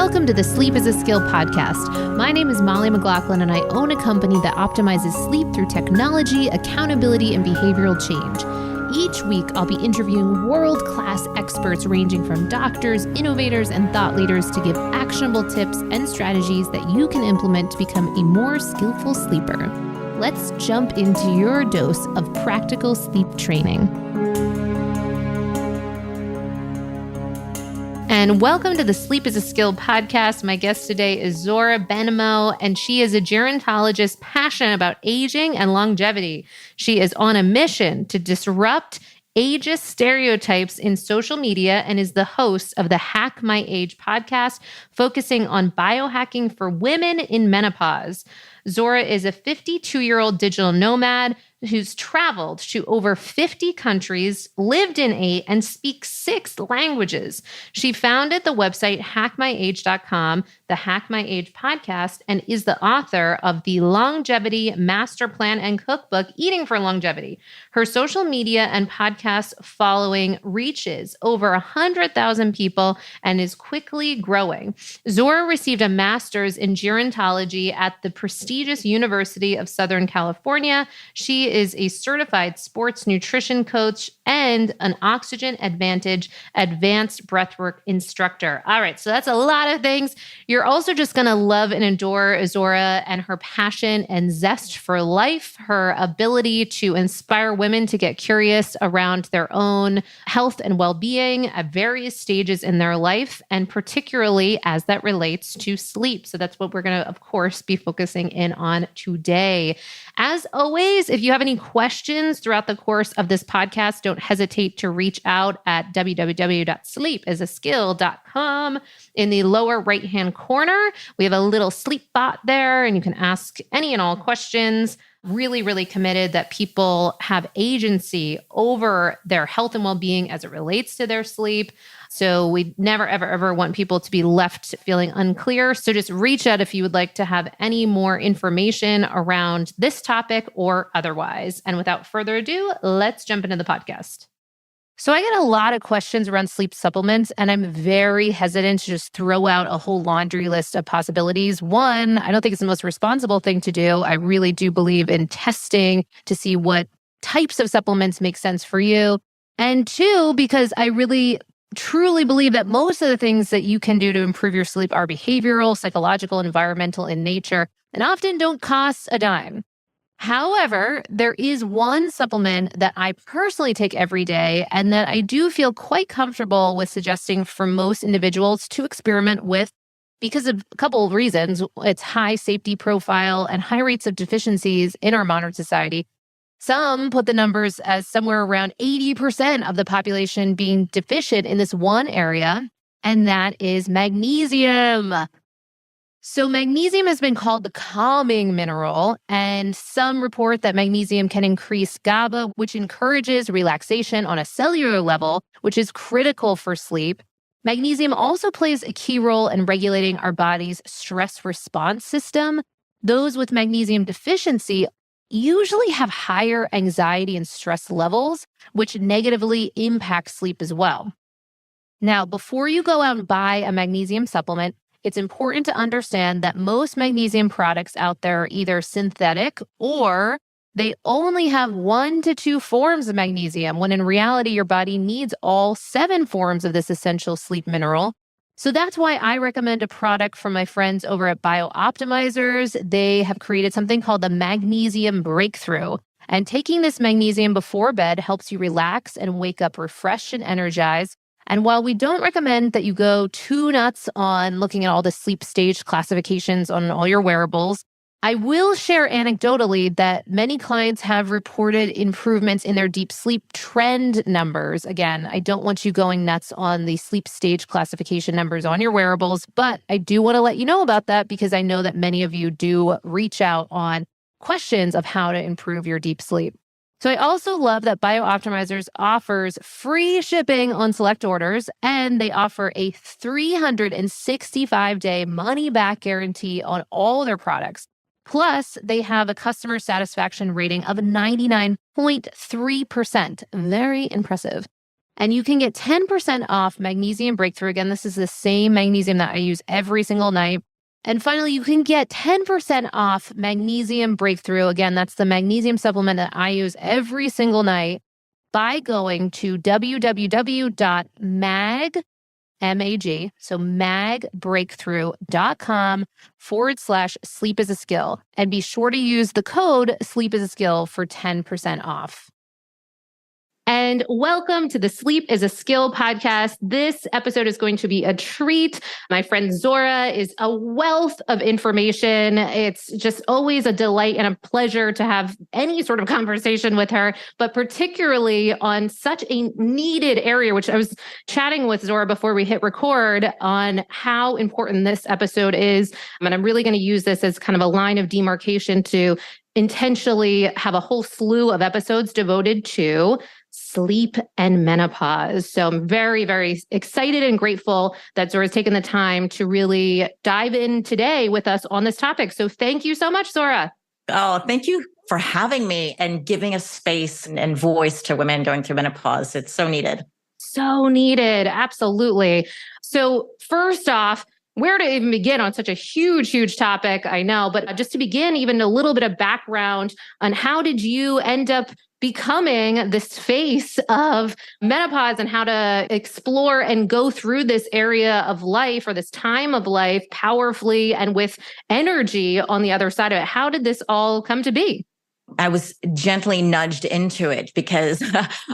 Welcome to the Sleep is a Skill podcast. My name is Molly McLaughlin, and I own a company that optimizes sleep through technology, accountability, and behavioral change. Each week, I'll be interviewing world-class experts ranging from doctors, innovators, and thought leaders to give actionable tips and strategies that you can implement to become a more skillful sleeper. Let's jump into your dose of practical sleep training. And welcome to the Sleep is a Skill podcast. My guest today is Zora Benhamou, and she is a gerontologist passionate about aging and longevity. She is on a mission to disrupt ageist stereotypes in social media and is the host of the Hack My Age podcast, focusing on biohacking for women in menopause. Zora is a 52-year-old digital nomad who's traveled to over 50 countries, lived in 8, and speaks 6 languages. She founded the website hackmyage.com, the Hack My Age podcast, and is the author of the Longevity Master Plan and Cookbook, Eating for Longevity. Her social media and podcast following reaches over 100,000 people and is quickly growing. Zora received a master's in gerontology at the prestigious University of Southern California. She is a certified sports nutrition coach and an Oxygen Advantage advanced breathwork instructor. All right, so that's a lot of things. You're also just going to love and adore Zora and her passion and zest for life, her ability to inspire women to get curious around their own health and well-being at various stages in their life, and particularly as that relates to sleep. So that's what we're going to, of course, be focusing in on today. As always, if you have any questions throughout the course of this podcast, don't hesitate to reach out at www.sleepisaskill.com. In the lower right-hand corner, we have a little sleep bot there, and you can ask any and all questions. Really, really committed that people have agency over their health and well-being as it relates to their sleep. So we never, ever, ever want people to be left feeling unclear. So just reach out if you would like to have any more information around this topic or otherwise. And without further ado, let's jump into the podcast. So I get a lot of questions around sleep supplements, and I'm very hesitant to just throw out a whole laundry list of possibilities. One, I don't think it's the most responsible thing to do. I really do believe in testing to see what types of supplements make sense for you. And two, because I really truly believe that most of the things that you can do to improve your sleep are behavioral, psychological, environmental in nature, and often don't cost a dime. However, there is one supplement that I personally take every day and that I do feel quite comfortable with suggesting for most individuals to experiment with because of a couple of reasons. Its high safety profile and high rates of deficiencies in our modern society. Some put the numbers as somewhere around 80% of the population being deficient in this one area, and that is magnesium. So magnesium has been called the calming mineral, and some report that magnesium can increase GABA, which encourages relaxation on a cellular level, which is critical for sleep. Magnesium also plays a key role in regulating our body's stress response system. Those with magnesium deficiency usually have higher anxiety and stress levels, which negatively impact sleep as well. Now, before you go out and buy a magnesium supplement, it's important to understand that most magnesium products out there are either synthetic or they only have 1 to 2 forms of magnesium, when in reality, your body needs all 7 forms of this essential sleep mineral. So that's why I recommend a product from my friends over at Biohacker. They have created something called the Magnesium Breakthrough. And taking this magnesium before bed helps you relax and wake up refreshed and energized. And while we don't recommend that you go too nuts on looking at all the sleep stage classifications on all your wearables, I will share anecdotally that many clients have reported improvements in their deep sleep trend numbers. Again, I don't want you going nuts on the sleep stage classification numbers on your wearables, but I do want to let you know about that because I know that many of you do reach out on questions of how to improve your deep sleep. So I also love that Biohacker offers free shipping on select orders, and they offer a 365-day money-back guarantee on all their products. Plus, they have a customer satisfaction rating of 99.3%. Very impressive. And you can get 10% off Magnesium Breakthrough. Again, this is the same magnesium that I use every single night. And finally, you can get 10% off Magnesium Breakthrough. Again, that's the magnesium supplement that I use every single night by going to magbreakthrough.com/sleep is a skill. And be sure to use the code sleep is a skill for 10% off. And welcome to the Sleep is a Skill podcast. This episode is going to be a treat. My friend Zora is a wealth of information. It's just always a delight and a pleasure to have any sort of conversation with her, but particularly on such a needed area, which I was chatting with Zora before we hit record on how important this episode is. And I'm really going to use this as kind of a line of demarcation to intentionally have a whole slew of episodes devoted to sleep and menopause. So I'm very, very excited and grateful that Zora's taken the time to really dive in today with us on this topic. So thank you so much, Zora. Oh, thank you for having me and giving a space and voice to women going through menopause. It's so needed. So needed. Absolutely. So first off, where to even begin on such a huge, huge topic, I know, but just to begin, even a little bit of background on how did you end up becoming this face of menopause and how to explore and go through this area of life or this time of life powerfully and with energy on the other side of it. How did this all come to be? I was gently nudged into it because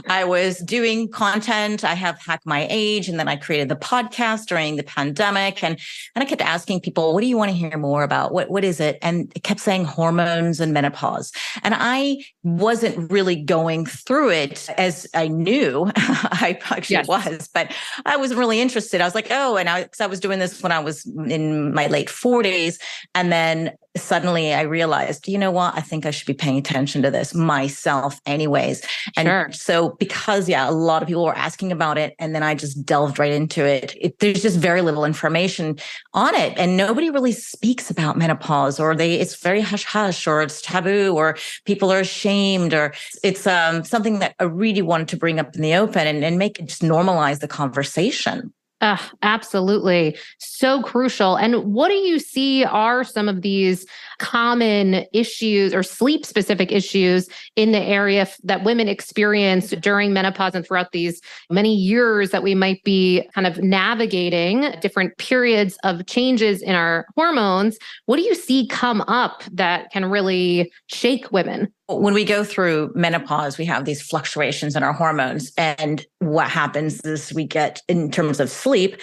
I was doing content. I have Hack My Age, and then I created the podcast during the pandemic. And I kept asking people, what do you want to hear more about? What is it? And it kept saying hormones and menopause. And I wasn't really going through it as I knew I actually was, but I wasn't really interested. I was like, oh, and I was doing this when I was in my late 40s. And then suddenly I realized, you know what? I think I should be paying attention to this myself anyways. And so because, a lot of people were asking about it, and then I just delved right into it. There's just very little information on it. And nobody really speaks about menopause, or it's very hush hush, or it's taboo, or people are ashamed, or it's something that I really wanted to bring up in the open and make it just normalize the conversation. Absolutely. So crucial. And what do you see are some of these common issues or sleep specific issues in the area that women experience during menopause and throughout these many years that we might be kind of navigating different periods of changes in our hormones? What do you see come up that can really shake women? When we go through menopause, we have these fluctuations in our hormones. And what happens is we get, in terms of sleep,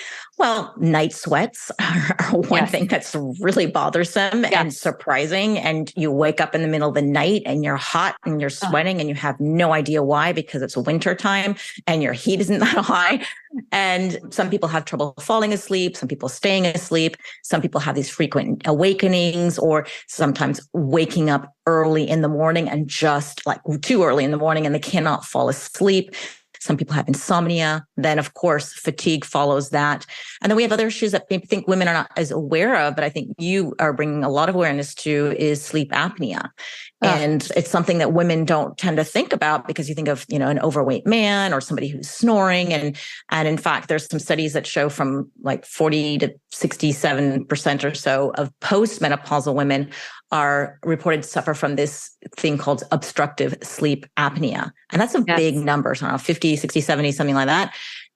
night sweats are one thing that's really bothersome and surprising. And you wake up in the middle of the night and you're hot and you're sweating and you have no idea why, because it's winter time and your heat isn't that high. And some people have trouble falling asleep. Some people staying asleep. Some people have these frequent awakenings, or sometimes waking up early in the morning and just like too early in the morning and they cannot fall asleep. Some people have insomnia. Then, of course, fatigue follows that. And then we have other issues that maybe think women are not as aware of, but I think you are bringing a lot of awareness to, is sleep apnea. And it's something that women don't tend to think about because you think of, an overweight man or somebody who's snoring. And in fact, there's some studies that show from like 40 to 67% or so of postmenopausal women are reported to suffer from this thing called obstructive sleep apnea. And that's a big number. So I don't know, 50, 60, 70, something like that.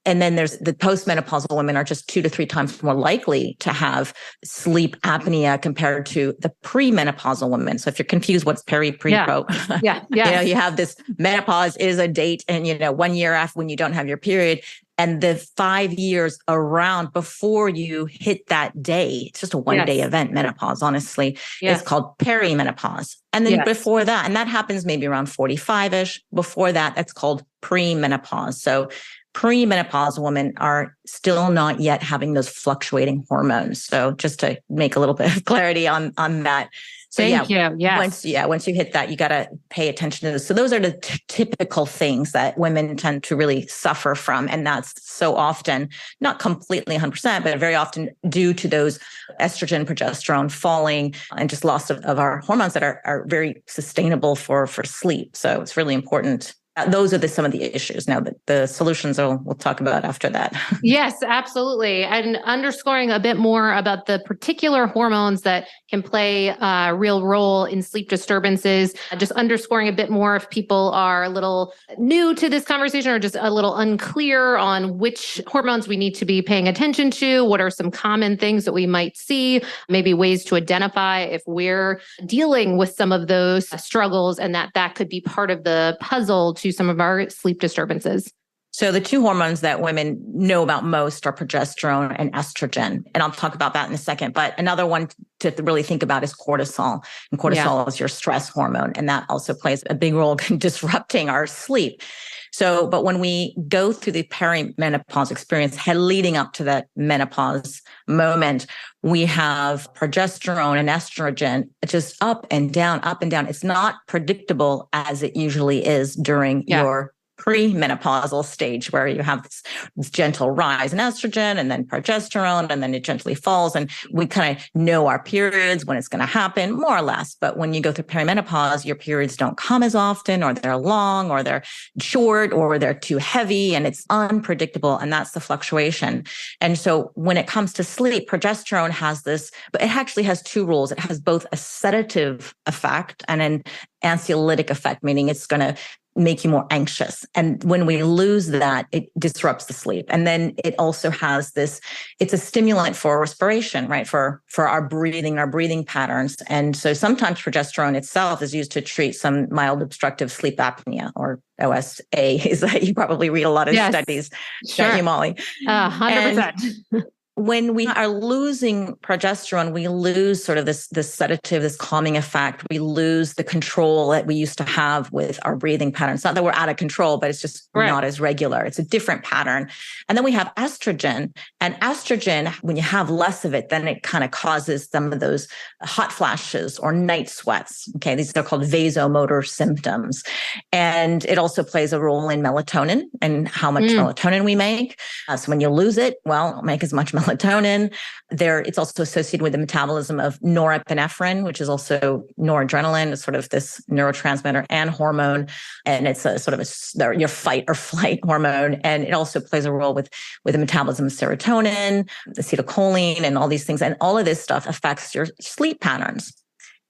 And then there's the postmenopausal women are just 2 to 3 times more likely to have sleep apnea compared to the premenopausal women. So if you're confused, what's pro? You have this menopause is a date and, 1 year after when you don't have your period. And the 5 years around before you hit that day, it's just a one-day event, menopause, honestly, it's called perimenopause. And then before that, and that happens maybe around 45-ish. Before that, that's called premenopause. So premenopausal women are still not yet having those fluctuating hormones. So just to make a little bit of clarity on that. So Thank you. Yes. Once you hit that, you got to pay attention to this. So those are the typical things that women tend to really suffer from. And that's so often, not completely 100%, but very often due to those estrogen, progesterone falling and just loss of our hormones that are very sustainable for sleep. So it's really important. those are some of the issues. Now, the solutions we'll talk about after that. Yes, absolutely. And underscoring a bit more about the particular hormones that can play a real role in sleep disturbances, just underscoring a bit more if people are a little new to this conversation or just a little unclear on which hormones we need to be paying attention to. What are some common things that we might see, maybe ways to identify if we're dealing with some of those struggles, and that could be part of the puzzle to some of our sleep disturbances. So the two hormones that women know about most are progesterone and estrogen. And I'll talk about that in a second. But another one to really think about is cortisol. And cortisol is your stress hormone. And that also plays a big role in disrupting our sleep. So, but when we go through the perimenopause experience, leading up to that menopause moment, we have progesterone and estrogen just up and down, up and down. It's not predictable as it usually is during your premenopausal stage, where you have this gentle rise in estrogen and then progesterone, and then it gently falls. And we kind of know our periods, when it's going to happen, more or less. But when you go through perimenopause, your periods don't come as often, or they're long, or they're short, or they're too heavy, and it's unpredictable. And that's the fluctuation. And so when it comes to sleep, progesterone has this, but it actually has two rules. It has both a sedative effect and an anxiolytic effect, meaning it's going to make you more anxious. And when we lose that, it disrupts the sleep. And then it also has this, it's a stimulant for respiration, right? For our breathing patterns. And so sometimes progesterone itself is used to treat some mild obstructive sleep apnea, or OSA. Is that you probably read a lot of studies, don't you, Molly? 100%. When we are losing progesterone, we lose sort of this sedative, this calming effect. We lose the control that we used to have with our breathing patterns. Not that we're out of control, but it's just not as regular. It's a different pattern. And then we have estrogen. And estrogen, when you have less of it, then it kind of causes some of those hot flashes or night sweats. Okay, these are called vasomotor symptoms. And it also plays a role in melatonin and how much melatonin we make. So when you lose it, well, don't make as much melatonin. It's also associated with the metabolism of norepinephrine, which is also noradrenaline. It's sort of this neurotransmitter and hormone. And it's a sort of your fight or flight hormone. And it also plays a role with the metabolism of serotonin, acetylcholine, and all these things. And all of this stuff affects your sleep patterns.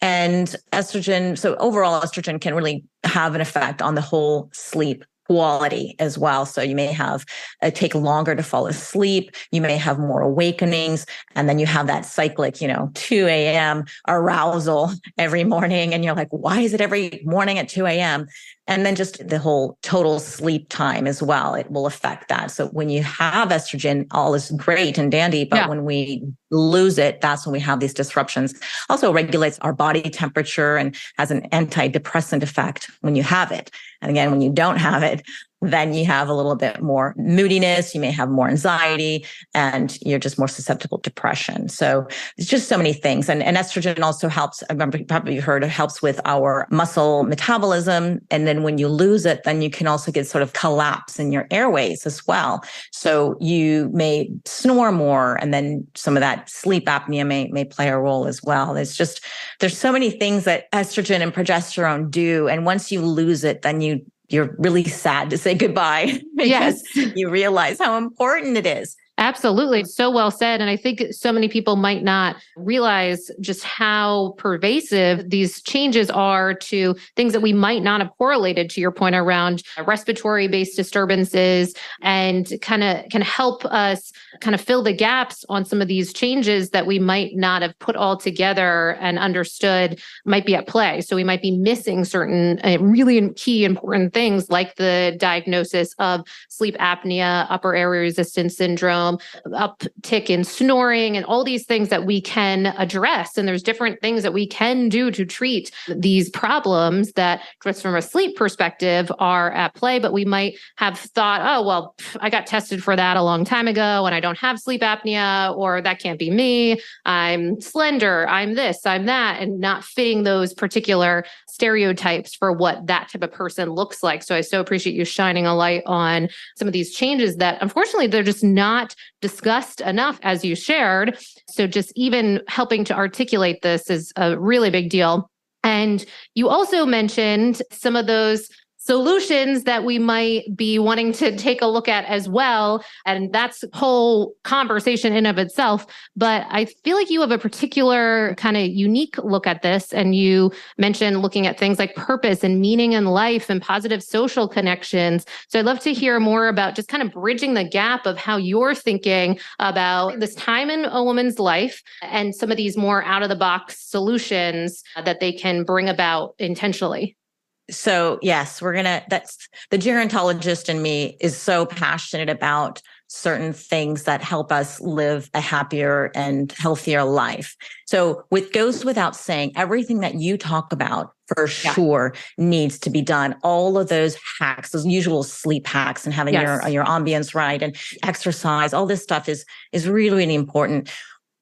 And estrogen, so overall, estrogen can really have an effect on the whole sleep quality as well. So you may have take longer to fall asleep. You may have more awakenings. And then you have that cyclic, 2 a.m. arousal every morning. And you're like, why is it every morning at 2 a.m.? And then just the whole total sleep time as well. It will affect that. So when you have estrogen, all is great and dandy. But when we lose it, that's when we have these disruptions. Also regulates our body temperature and has an antidepressant effect when you have it. And again, when you don't have it, then you have a little bit more moodiness. You may have more anxiety, and you're just more susceptible to depression. So it's just so many things. And estrogen also helps. I remember probably you heard it helps with our muscle metabolism. And then when you lose it, then you can also get sort of collapse in your airways as well. So you may snore more, and then some of that sleep apnea may play a role as well. There's so many things that estrogen and progesterone do. And once you lose it, then you're really sad to say goodbye because you realize how important it is. Absolutely. So well said. And I think so many people might not realize just how pervasive these changes are to things that we might not have correlated, to your point around respiratory-based disturbances, and kind of can help us kind of fill the gaps on some of these changes that we might not have put all together and understood might be at play. So we might be missing certain really key important things, like the diagnosis of sleep apnea, upper airway resistance syndrome, uptick in snoring, and all these things that we can address. And there's different things that we can do to treat these problems that, just from a sleep perspective, are at play. But we might have thought, oh, well, I got tested for that a long time ago and I don't have sleep apnea, or that can't be me. I'm slender, I'm this, I'm that, and not fitting those particular stereotypes for what that type of person looks like. So I so appreciate you shining a light on some of these changes that, unfortunately, they're just not discussed enough, as you shared. So just even helping to articulate this is a really big deal. And you also mentioned some of those solutions that we might be wanting to take a look at as well. And that's a whole conversation in of itself. But I feel like you have a particular kind of unique look at this. And you mentioned looking at things like purpose and meaning in life and positive social connections. So I'd love to hear more about just kind of bridging the gap of how you're thinking about this time in a woman's life and some of these more out of the box solutions that they can bring about intentionally. So yes, that's the gerontologist in me is so passionate about certain things that help us live a happier and healthier life. So it goes without saying, everything that you talk about for sure needs to be done. All of those hacks, those usual sleep hacks and having your ambience right and exercise, all this stuff is really, really important.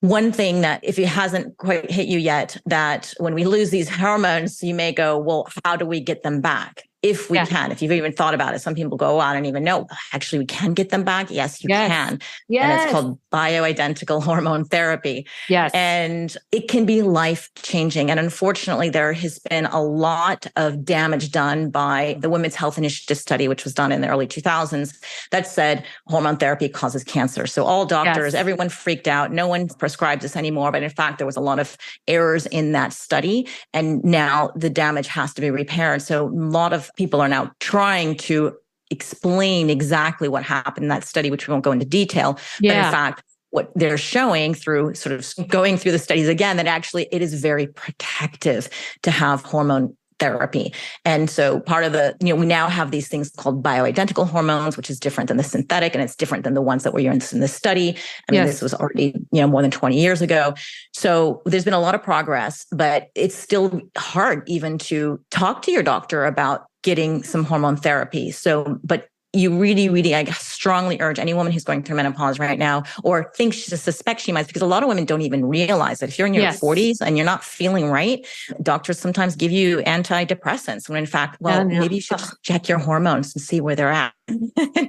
One thing that if it hasn't quite hit you yet, that when we lose these hormones, you may go, well, how do we get them back? If we can, if you've even thought about it, some people go, I don't even know. Actually, we can get them back. Yes, you can. Yes. And it's called bioidentical hormone therapy. Yes. And it can be life-changing. And unfortunately, there has been a lot of damage done by the Women's Health Initiative study, which was done in the early 2000s, that said hormone therapy causes cancer. So all doctors, everyone freaked out. No one prescribes this anymore. But in fact, there was a lot of errors in that study. And now the damage has to be repaired. So a lot of people are now trying to explain exactly what happened in that study, which we won't go into detail. But in fact, what they're showing through sort of going through the studies again, that actually it is very protective to have hormone therapy. And so part of we now have these things called bioidentical hormones, which is different than the synthetic, and it's different than the ones that were used in this study. I mean, this was already, more than 20 years ago. So there's been a lot of progress, but it's still hard even to talk to your doctor about getting some hormone therapy. So, but you really, really, I strongly urge any woman who's going through menopause right now or thinks she suspects she might, because a lot of women don't even realize that if you're in your 40s and you're not feeling right, doctors sometimes give you antidepressants when in fact, maybe you should just check your hormones and see where they're at.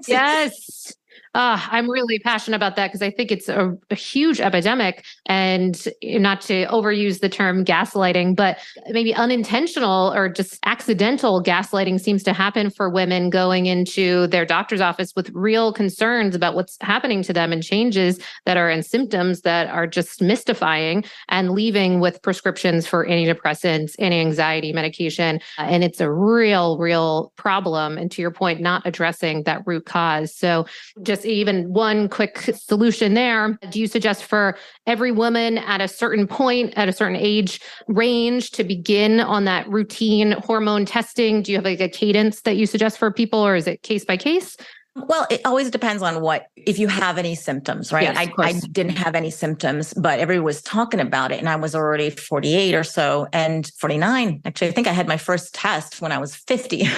Yes. I'm really passionate about that because I think it's a huge epidemic, and not to overuse the term gaslighting, but maybe unintentional or just accidental gaslighting seems to happen for women going into their doctor's office with real concerns about what's happening to them and changes that are in symptoms that are just mystifying, and leaving with prescriptions for antidepressants, anti-anxiety medication. And it's a real problem. And to your point, not addressing that root cause. So just even one quick solution there. Do you suggest for every woman at a certain point, at a certain age range, to begin on that routine hormone testing? Do you have like a cadence that you suggest for people, or is it case by case? Well, it always depends on if you have any symptoms, right? Yes, I didn't have any symptoms, but everyone was talking about it. And I was already 48 or so, and 49. Actually, I think I had my first test when I was 50.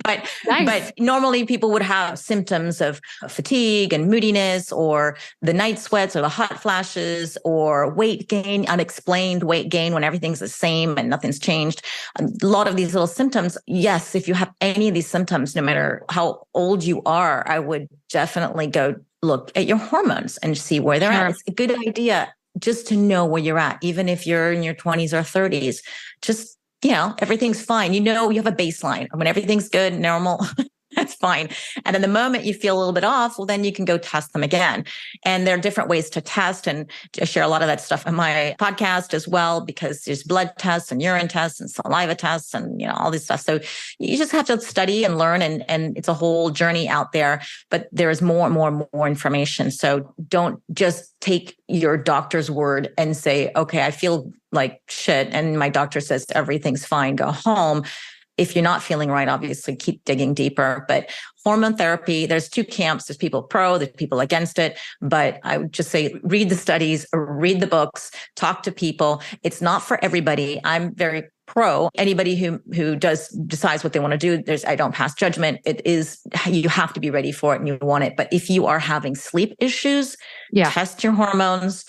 But normally people would have symptoms of fatigue and moodiness, or the night sweats, or the hot flashes, or weight gain, unexplained weight gain when everything's the same and nothing's changed. A lot of these little symptoms. Yes, if you have any of these symptoms, no matter how old you are, I would definitely go look at your hormones and see where they're at. It's a good idea just to know where you're at, even if you're in your 20s or 30s. Just, everything's fine. You have a baseline. When everything's good, normal, that's fine. And in the moment you feel a little bit off, well, then you can go test them again. And there are different ways to test. And I share a lot of that stuff on my podcast as well, because there's blood tests and urine tests and saliva tests and, all this stuff. So you just have to study and learn, and it's a whole journey out there, but there's more and more information. So don't just take your doctor's word and say, okay, I feel like shit, and my doctor says everything's fine, go home. If you're not feeling right, obviously keep digging deeper. But hormone therapy, there's two camps. There's people pro, there's people against it. But I would just say, read the studies, read the books, talk to people. It's not for everybody. I'm very pro. Anybody who decides what they want to do, I don't pass judgment. It is, you have to be ready for it and you want it. But if you are having sleep issues, test your hormones.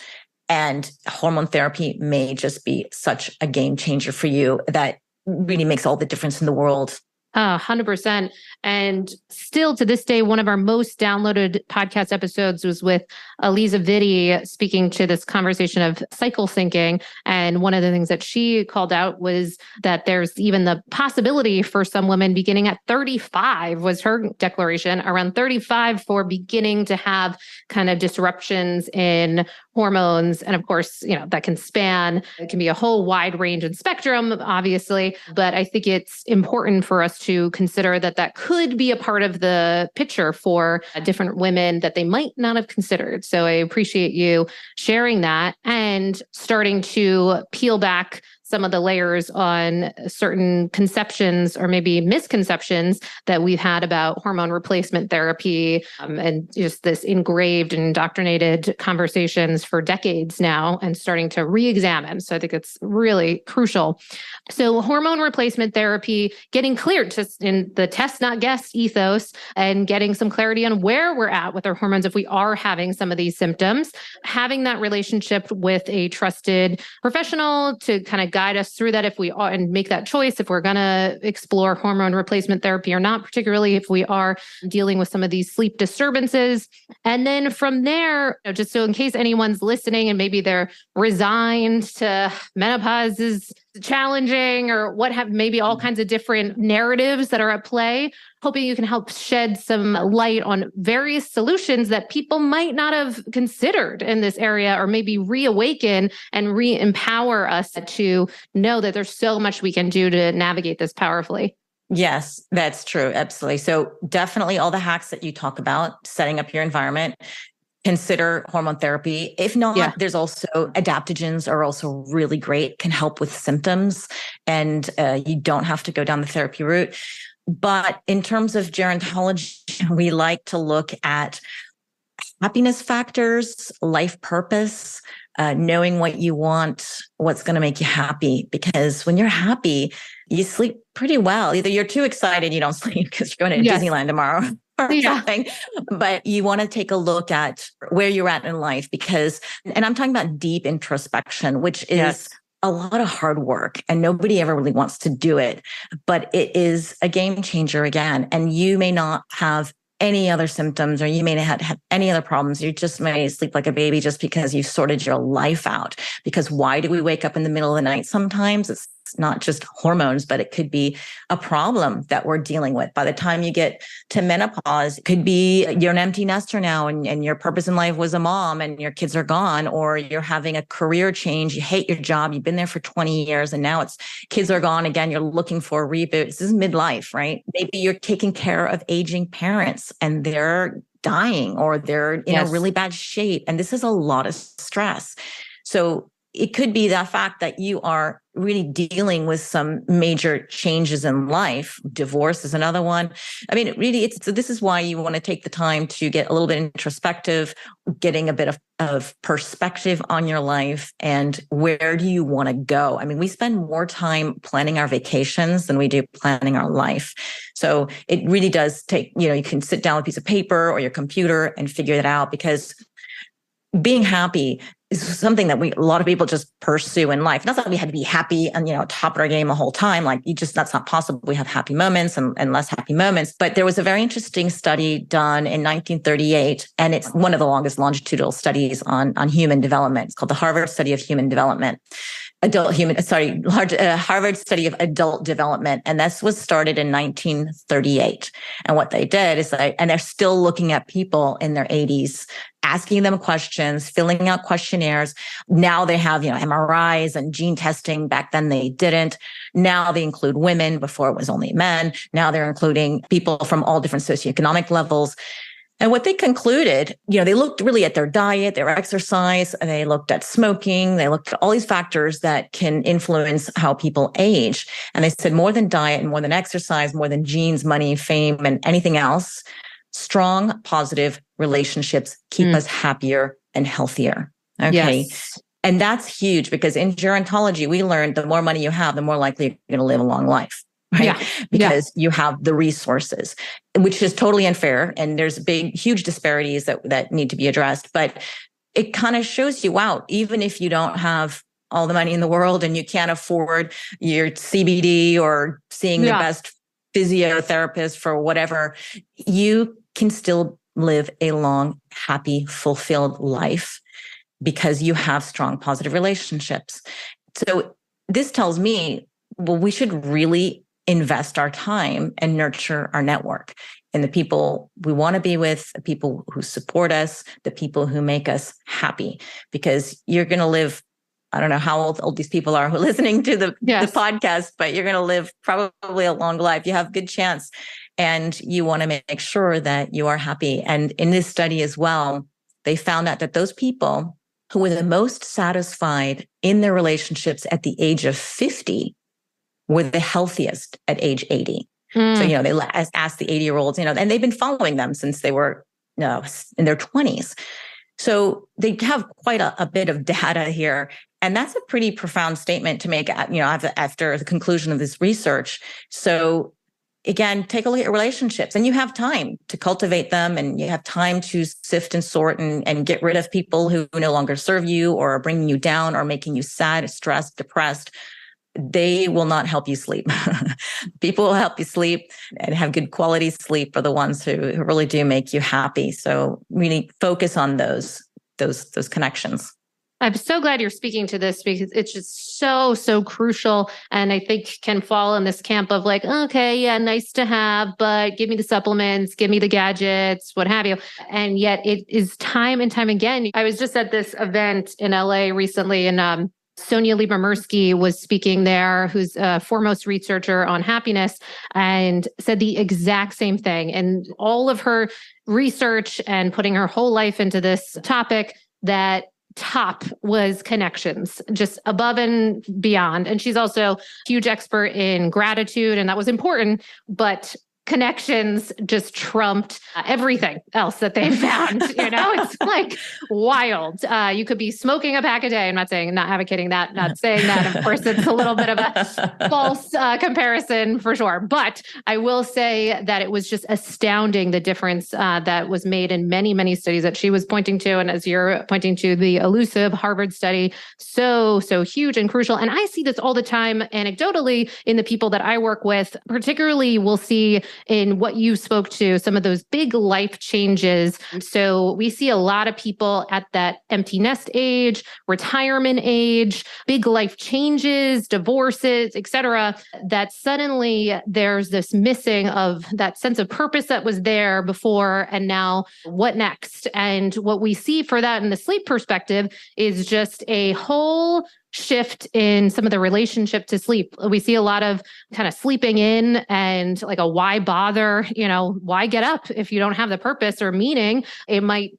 And hormone therapy may just be such a game changer for you that really makes all the difference in the world. 100%. And still to this day, one of our most downloaded podcast episodes was with Aliza Vitti speaking to this conversation of cycle syncing. And one of the things that she called out was that there's even the possibility for some women beginning at 35 was her declaration, around 35, for beginning to have kind of disruptions in hormones. And of course, that can span, it can be a whole wide range and spectrum, obviously. But I think it's important for us to consider that could be a part of the picture for different women that they might not have considered. So I appreciate you sharing that and starting to peel back some of the layers on certain conceptions or maybe misconceptions that we've had about hormone replacement therapy, and just this engraved and indoctrinated conversations for decades now, and starting to re-examine. So I think it's really crucial. So hormone replacement therapy, getting cleared just in the test, not guess ethos, and getting some clarity on where we're at with our hormones if we are having some of these symptoms, having that relationship with a trusted professional to kind of guide us through that if we are, and make that choice if we're going to explore hormone replacement therapy or not, particularly if we are dealing with some of these sleep disturbances. And then from there, just so in case anyone's listening and maybe they're resigned to menopause is challenging or what have, maybe all kinds of different narratives that are at play, hoping you can help shed some light on various solutions that people might not have considered in this area, or maybe reawaken and re-empower us to know that there's so much we can do to navigate this powerfully. Yes, that's true. Absolutely. So definitely all the hacks that you talk about, setting up your environment, consider hormone therapy. If not, there's also adaptogens are also really great, can help with symptoms, and you don't have to go down the therapy route. But in terms of gerontology, we like to look at happiness factors, life purpose, knowing what you want, what's going to make you happy. Because when you're happy, you sleep pretty well. Either you're too excited, you don't sleep because you're going to Disneyland tomorrow. Or something. But you want to take a look at where you're at in life, because, and I'm talking about deep introspection, which is a lot of hard work and nobody ever really wants to do it, but it is a game changer again. And you may not have any other symptoms, or you may not have any other problems. You just may sleep like a baby just because you've sorted your life out. Because why do we wake up in the middle of the night sometimes? It's not just hormones, but it could be a problem that we're dealing with. By the time you get to menopause, it could be you're an empty nester now, and your purpose in life was a mom and your kids are gone, or you're having a career change. You hate your job. You've been there for 20 years and now it's kids are gone again. You're looking for a reboot. This is midlife, right? Maybe you're taking care of aging parents and they're dying, or they're in a really bad shape. And this is a lot of stress. So it could be the fact that you are really dealing with some major changes in life. Divorce is another one. I mean, so this is why you want to take the time to get a little bit introspective, getting a bit of perspective on your life and where do you want to go? I mean, we spend more time planning our vacations than we do planning our life. So it really does take, you can sit down with a piece of paper or your computer and figure it out, because being happy is something that a lot of people just pursue in life. Not that we had to be happy and, top of our game the whole time. Like that's not possible. We have happy moments and less happy moments. But there was a very interesting study done in 1938, and it's one of the longest longitudinal studies on human development. It's called the Harvard Study of Human Development. Harvard Study of Adult Development. And this was started in 1938. And what they did is and they're still looking at people in their 80s, asking them questions, filling out questionnaires. Now they have, MRIs and gene testing. Back then they didn't. Now they include women. Before it was only men. Now they're including people from all different socioeconomic levels. And what they concluded, they looked really at their diet, their exercise, and they looked at smoking. They looked at all these factors that can influence how people age. And they said more than diet and more than exercise, more than genes, money, fame, and anything else, strong, positive relationships keep us happier and healthier. Okay. Yes. And that's huge, because in gerontology, we learned the more money you have, the more likely you're going to live a long life. Right? Yeah. Because you have the resources, which is totally unfair. And there's huge disparities that need to be addressed. But it kind of shows you out, even if you don't have all the money in the world and you can't afford your CBD or seeing the best physiotherapist, for whatever, you can still live a long, happy, fulfilled life because you have strong, positive relationships. So this tells me, well, we should really invest our time and nurture our network and the people we want to be with, the people who support us, the people who make us happy, because you're going to live, I don't know how old these people are who are listening to the podcast, but you're going to live probably a long life. You have a good chance, and you want to make sure that you are happy. And in this study as well, they found out that those people who were the most satisfied in their relationships at the age of 50 were the healthiest at age 80. So, they asked the 80-year-olds, and they've been following them since they were in their 20s. So they have quite a bit of data here. And that's a pretty profound statement to make, after the conclusion of this research. So again, take a look at your relationships, and you have time to cultivate them, and you have time to sift and sort and get rid of people who no longer serve you or are bringing you down or making you sad, stressed, depressed. They will not help you sleep. People will help you sleep and have good quality sleep are the ones who really do make you happy. So really focus on those connections. I'm so glad you're speaking to this, because it's just so crucial. And I think can fall in this camp of like, okay, yeah, nice to have, but give me the supplements, give me the gadgets, what have you. And yet it is time and time again. I was just at this event in LA recently, and Sonia Lieber-Mirsky was speaking there, who's a foremost researcher on happiness, and said the exact same thing. And all of her research and putting her whole life into this topic, that top was connections, just above and beyond. And she's also a huge expert in gratitude, and that was important, but connections just trumped everything else that they found. It's like wild. You could be smoking a pack a day. I'm not advocating that, not saying that. Of course, it's a little bit of a false comparison for sure. But I will say that it was just astounding, the difference that was made in many, many studies that she was pointing to. And as you're pointing to, the elusive Harvard study, so huge and crucial. And I see this all the time anecdotally in the people that I work with. Particularly, we'll see in what you spoke to, some of those big life changes. So we see a lot of people at that empty nest age, retirement age, big life changes, divorces, et cetera, that suddenly there's this missing of that sense of purpose that was there before, and now what next? And what we see for that in the sleep perspective is just a whole shift in some of the relationship to sleep. We see a lot of kind of sleeping in, and like a why bother, why get up if you don't have the purpose or meaning?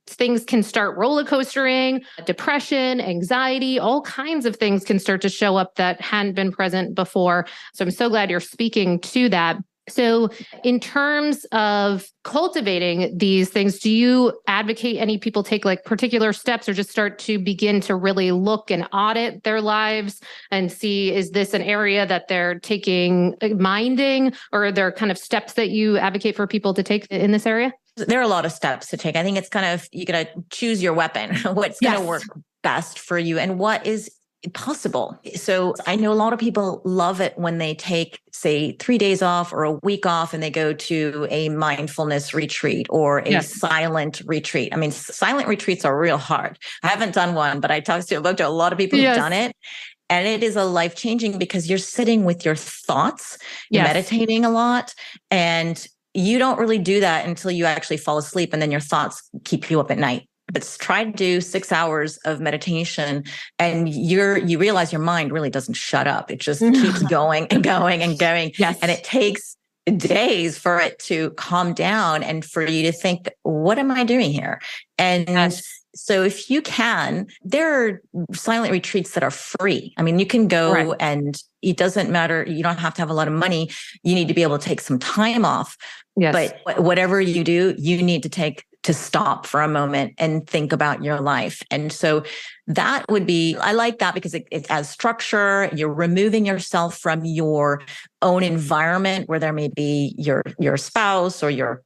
Things can start roller coastering, depression, anxiety, all kinds of things can start to show up that hadn't been present before. So I'm so glad you're speaking to that. So in terms of cultivating these things, do you advocate any people take like particular steps, or just start to begin to really look and audit their lives and see, is this an area that they're minding, or are there kind of steps that you advocate for people to take in this area? There are a lot of steps to take. I think it's kind of, you got to choose your weapon, what's going to work best for you and what is possible. So I know a lot of people love it when they take, say, 3 days off or a week off, and they go to a mindfulness retreat or a silent retreat. I mean, silent retreats are real hard. I haven't done one, but I spoke to a lot of people who've done it. And it is a life-changing, because you're sitting with your thoughts, you're meditating a lot, and you don't really do that until you actually fall asleep, and then your thoughts keep you up at night. But try to do 6 hours of meditation, and you realize your mind really doesn't shut up. It just keeps going and going and going. Yes. And it takes days for it to calm down and for you to think, what am I doing here? And so if you can, there are silent retreats that are free. I mean, you can go and it doesn't matter. You don't have to have a lot of money. You need to be able to take some time off. Yes. But whatever you do, you need to stop for a moment and think about your life. And so that would be, I like that because it adds structure. You're removing yourself from your own environment where there may be your spouse or your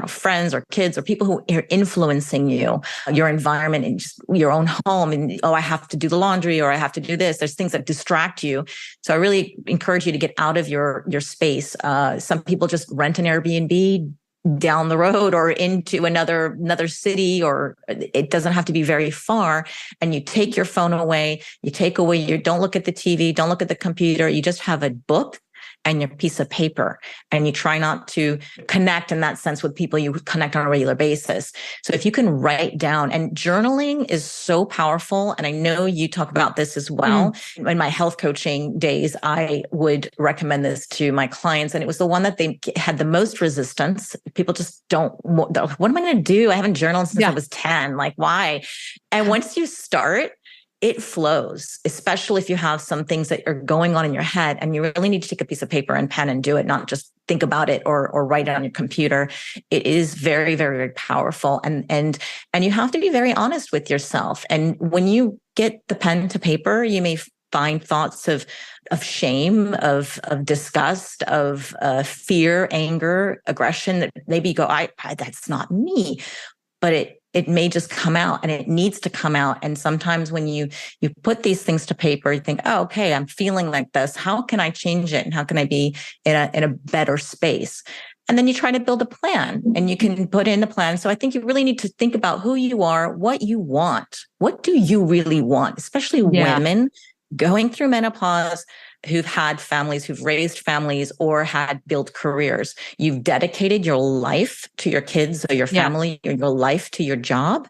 friends or kids or people who are influencing you, your environment and just your own home. And, oh, I have to do the laundry or I have to do this. There's things that distract you. So I really encourage you to get out of your space. Some people just rent an Airbnb down the road or into another city, or it doesn't have to be very far. And you take your phone away, don't look at the TV, don't look at the computer. You just have a book and your piece of paper, and you try not to connect in that sense with people you connect on a regular basis. So if you can write down, and journaling is so powerful. And I know you talk about this as well. In my health coaching days, I would recommend this to my clients. And it was the one that they had the most resistance. People just don't, what am I going to do? I haven't journaled since I was 10. Like, why? And once you start, it flows, especially if you have some things that are going on in your head and you really need to take a piece of paper and pen and do it, not just think about it or write it on your computer. It is very, very, very powerful. And you have to be very honest with yourself. And when you get the pen to paper, you may find thoughts of shame, of disgust, of fear, anger, aggression that maybe go, I that's not me. But it may just come out, and it needs to come out. And sometimes when you put these things to paper, you think, oh, okay, I'm feeling like this. How can I change it? And how can I be in a better space? And then you try to build a plan, and you can put in a plan. So I think you really need to think about who you are, what you want. What do you really want? Especially women going through menopause, who've had families, who've raised families or had built careers. You've dedicated your life to your kids or your family, or your life to your job.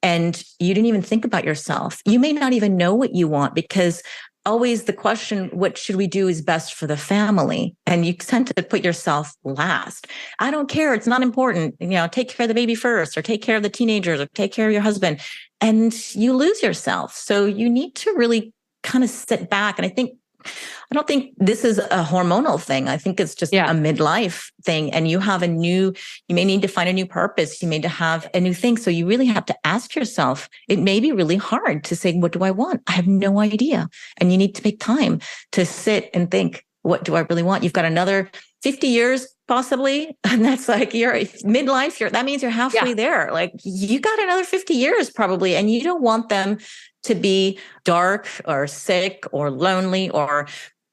And you didn't even think about yourself. You may not even know what you want, because always the question, what should we do is best for the family? And you tend to put yourself last. I don't care. It's not important. Take care of the baby first, or take care of the teenagers, or take care of your husband. And you lose yourself. So you need to really kind of sit back. And I don't think this is a hormonal thing. I think it's just a midlife thing. And you may need to find a new purpose. You may need to have a new thing. So you really have to ask yourself, it may be really hard to say, what do I want? I have no idea. And you need to take time to sit and think, what do I really want? You've got another 50 years possibly. And that's like your midlife. That means you're halfway there. Like, you got another 50 years probably. And you don't want them to be dark or sick or lonely or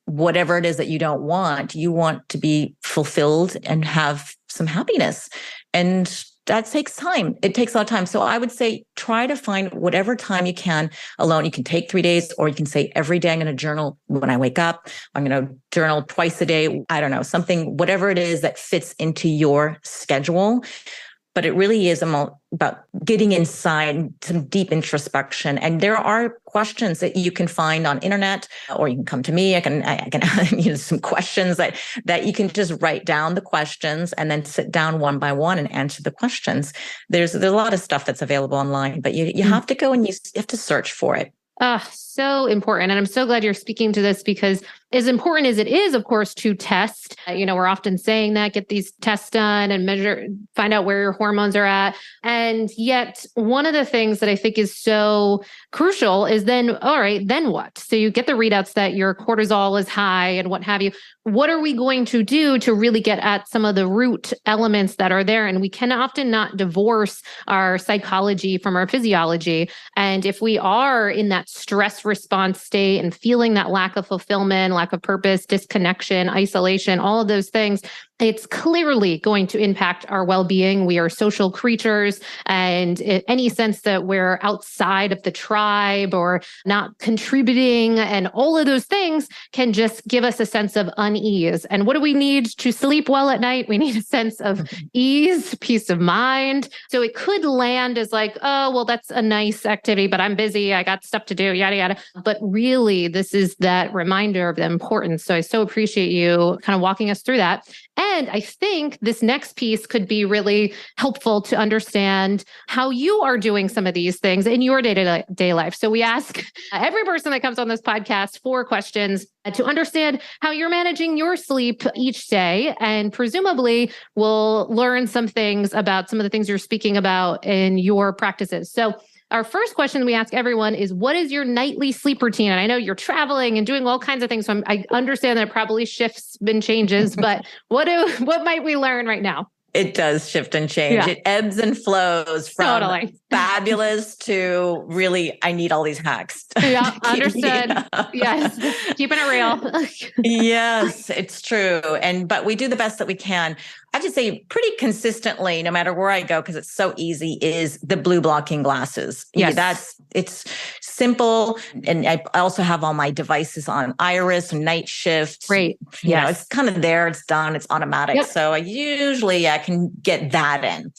whatever it is that you don't want. You want to be fulfilled and have some happiness. And that takes time. It takes a lot of time. So I would say, try to find whatever time you can alone. You can take 3 days, or you can say, every day I'm going to journal when I wake up. I'm going to journal twice a day. I don't know, something, whatever it is that fits into your schedule. But it really is about getting inside, some deep introspection. And there are questions that you can find on internet, or you can come to me. I can some questions that you can just write down the questions and then sit down one by one and answer the questions. There's a lot of stuff that's available online, but you have to go and you have to search for it. So important. And I'm so glad you're speaking to this, because as important as it is, of course, to test, we're often saying that, get these tests done and measure, find out where your hormones are at. And yet one of the things that I think is so crucial is then, all right, then what? So you get the readouts that your cortisol is high and what have you. What are we going to do to really get at some of the root elements that are there? And we can often not divorce our psychology from our physiology. And if we are in that stress response state and feeling that lack of fulfillment, lack of purpose, disconnection, isolation, all of those things, it's clearly going to impact our well-being. We are social creatures, and any sense that we're outside of the tribe or not contributing and all of those things can just give us a sense of unease. And what do we need to sleep well at night? We need a sense of ease, peace of mind. So it could land as like, oh, well, that's a nice activity, but I'm busy. I got stuff to do, yada, yada. But really, this is that reminder of the importance. So I so appreciate you kind of walking us through that. And I think this next piece could be really helpful to understand how you are doing some of these things in your day-to-day life. So we ask every person that comes on this podcast 4 questions to understand how you're managing your sleep each day. And presumably we'll learn some things about some of the things you're speaking about in your practices. So our first question we ask everyone is, what is your nightly sleep routine? And I know you're traveling and doing all kinds of things, so I understand that it probably shifts and changes, but what might we learn right now? It does shift and change. Yeah. It ebbs and flows from Totally. fabulous to really, I need all these hacks. Yeah, to keep me understood. up. Yes, keeping it real. Yes, it's true. But we do the best that we can. I have to say pretty consistently, no matter where I go, because it's so easy, is the blue blocking glasses. Yes. It's simple. And I also have all my devices on iris, night shift. Great. It's kind of there, it's done, it's automatic. Yep. So I can get that in.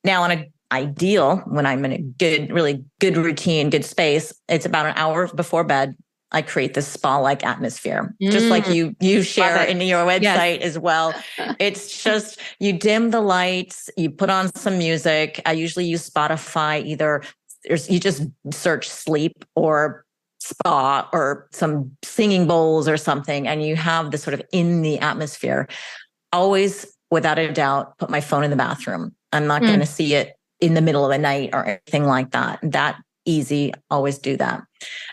Now on an ideal, when I'm in a really good routine, good space, it's about an hour before bed. I create this spa-like atmosphere, just like you share in your website as well. It's just, you dim the lights, you put on some music. I usually use Spotify, you just search sleep or spa or some singing bowls or something, and you have this sort of in the atmosphere. Always, without a doubt, put my phone in the bathroom. I'm not going to see it in the middle of the night or anything like that. That easy, always do that.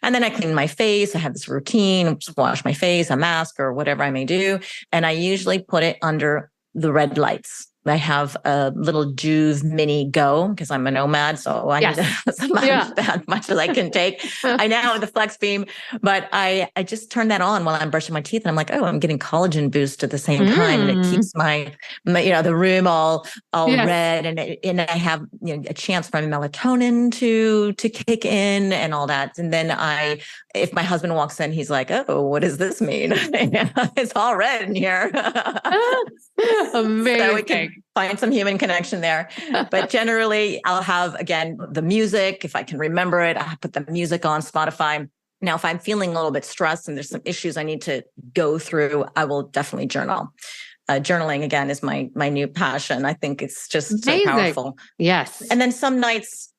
And then I clean my face. I have this routine, just wash my face, a mask or whatever I may do. And I usually put it under the red lights. I have a little Juve Mini Go because I'm a nomad. So I need as much as I can take. I now have the Flex Beam, but I just turn that on while I'm brushing my teeth. And I'm like, oh, I'm getting collagen boost at the same time. And it keeps my the room all red. And I have a chance for my melatonin to kick in and all that. And then if my husband walks in, he's like, oh, what does this mean? It's all red in here. Amazing. So we can find some human connection there. But generally, I'll have, again, the music. If I can remember it, I put the music on Spotify. Now, if I'm feeling a little bit stressed and there's some issues I need to go through, I will definitely journal. Journaling, again, is my new passion. I think it's just so powerful. Yes. And then some nights,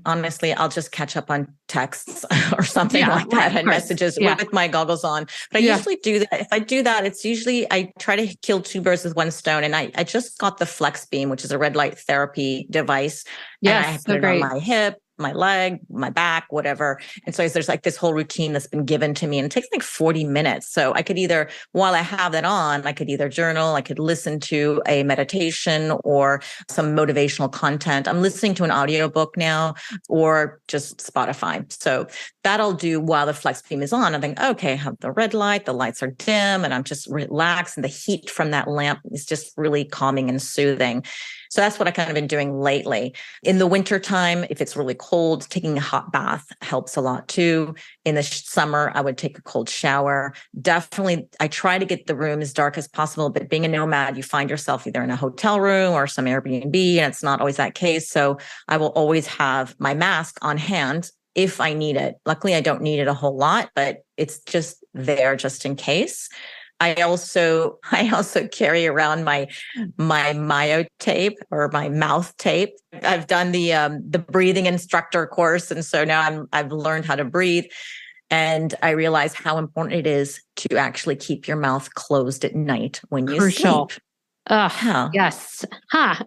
honestly, I'll just catch up on texts or something like that and messages with my goggles on. But I usually do that. If I do that, it's usually, I try to kill two birds with one stone. And I just got the Flex Beam, which is a red light therapy device. Yes. And I put it on my hip, my leg, my back, whatever. And so there's like this whole routine that's been given to me, and it takes like 40 minutes. So I could either, while I have that on, I could either journal, I could listen to a meditation or some motivational content. I'm listening to an audiobook now, or just Spotify. So that I'll do while the Flex Beam is on. I think, okay, I have the red light, the lights are dim, and I'm just relaxed. And the heat from that lamp is just really calming and soothing. So that's what I kind of been doing lately. In the wintertime, if it's really cold, taking a hot bath helps a lot too. In the summer, I would take a cold shower. Definitely, I try to get the room as dark as possible, but being a nomad, you find yourself either in a hotel room or some Airbnb, and it's not always that case. So I will always have my mask on hand if I need it. Luckily, I don't need it a whole lot, but it's just there just in case. I also carry around my myo tape or my mouth tape. I've done the breathing instructor course, and so now I've learned how to breathe, and I realize how important it is to actually keep your mouth closed at night when you sleep. Yes.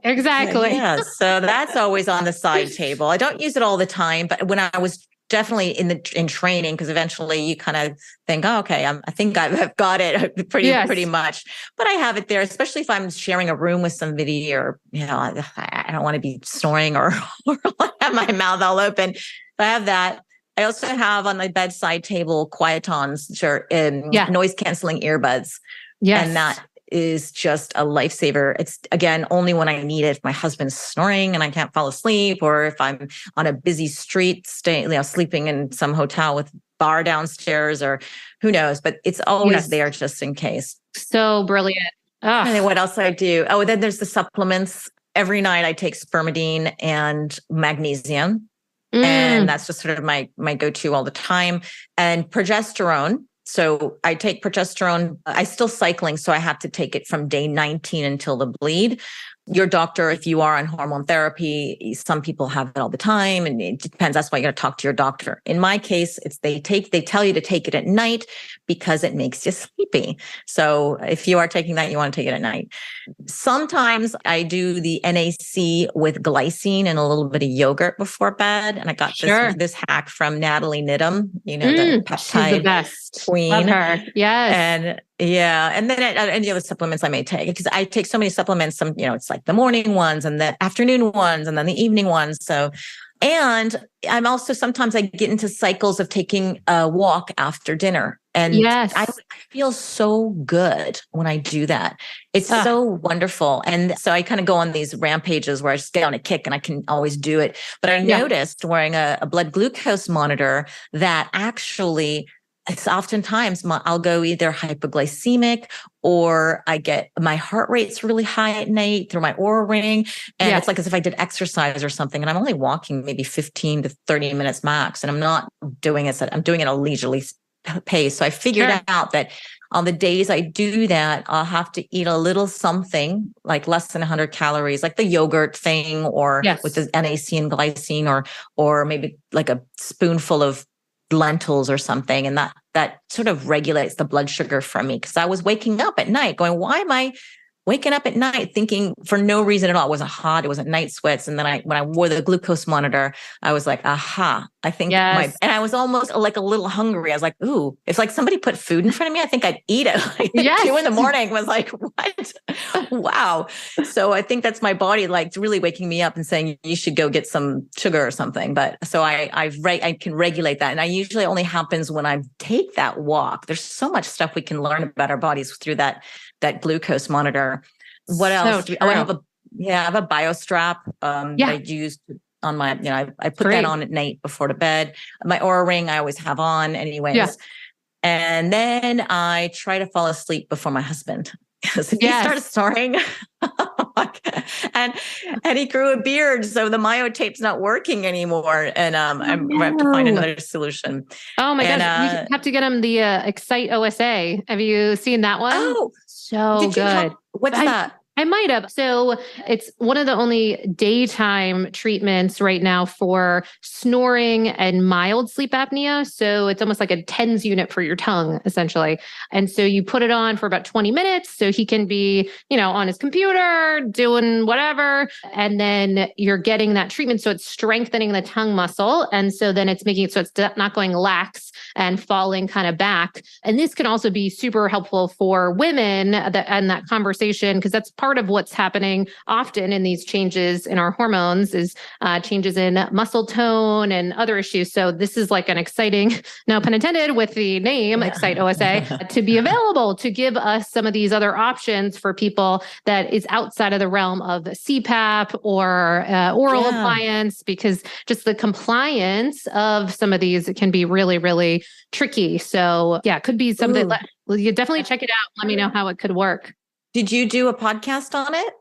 Exactly. Yeah. So that's always on the side table. I don't use it all the time, but when I was definitely in training, because eventually you kind of think, oh, okay, I think I've got it pretty much. But I have it there, especially if I'm sharing a room with somebody, or I don't want to be snoring or have my mouth all open. But I have that. I also have on my bedside table quietons, which are noise canceling earbuds. Yes. And that is just a lifesaver. It's, again, only when I need it. If my husband's snoring and I can't fall asleep, or if I'm on a busy street, sleeping in some hotel with bar downstairs, or who knows, but it's always there just in case. So brilliant. And then what else I do? Oh, then there's the supplements. Every night I take spermidine and magnesium. And that's just sort of my go-to all the time. And progesterone. So I take progesterone. I still cycling, so I have to take it from day 19 until the bleed. Your doctor, if you are on hormone therapy, some people have it all the time, and it depends. That's why you got to talk to your doctor. In my case, they tell you to take it at night because it makes you sleepy. So if you are taking that, you want to take it at night. Sometimes I do the NAC with glycine and a little bit of yogurt before bed. And I got this hack from Natalie Nidham, the peptide she's the best queen. Love her. Yes. And Yeah. And then any other supplements I may take, because I take so many supplements, it's like the morning ones and the afternoon ones and then the evening ones. So, and I'm also, sometimes I get into cycles of taking a walk after dinner, and I Yes. feel so good when I do that. It's so wonderful. And so I kind of go on these rampages where I just get on a kick, and I can always do it. But I noticed wearing a blood glucose monitor that actually, it's oftentimes I'll go either hypoglycemic, or I get my heart rate's really high at night through my Aura ring. And it's like as if I did exercise or something, and I'm only walking maybe 15 to 30 minutes max. And I'm not doing it, I'm doing it at a leisurely pace. So I figured out that on the days I do that, I'll have to eat a little something like less than 100 calories, like the yogurt thing, or with the NAC and glycine, or maybe like a spoonful of lentils or something. And that sort of regulates the blood sugar for me. Cause I was waking up at night going, why am I waking up at night thinking for no reason at all? It wasn't hot. It wasn't night sweats. And then when I wore the glucose monitor, I was like, aha, I think and I was almost like a little hungry. I was like, ooh, if like somebody put food in front of me, I think I'd eat it. Like 2 a.m. was like, what? Wow. So I think that's my body like really waking me up and saying, you should go get some sugar or something. But so I can regulate that. And I usually only happens when I take that walk. There's so much stuff we can learn about our bodies through that glucose monitor. What else? I have a BioStrap that I use on my, I put that on at night before to bed. My Aura ring I always have on anyways. Yeah. And then I try to fall asleep before my husband, because if he starts snoring and he grew a beard, so the myotape's not working anymore. And I have to find another solution. Oh my gosh. You have to get him the Excite OSA. Have you seen that one? Oh, so good. What's that? I might have. So it's one of the only daytime treatments right now for snoring and mild sleep apnea. So it's almost like a TENS unit for your tongue, essentially. And so you put it on for about 20 minutes so he can be, on his computer doing whatever. And then you're getting that treatment. So it's strengthening the tongue muscle. And so then it's making it so it's not going lax and falling kind of back. And this can also be super helpful for women and that conversation, because that's part of what's happening often in these changes in our hormones is changes in muscle tone and other issues. So this is like an exciting, no pun intended, with the name Excite OSA to be available to give us some of these other options for people that is outside of the realm of CPAP or oral appliance, because just the compliance of some of these can be really, really tricky. So it could be something. You definitely check it out. Let me know how it could work. Did you do a podcast on it?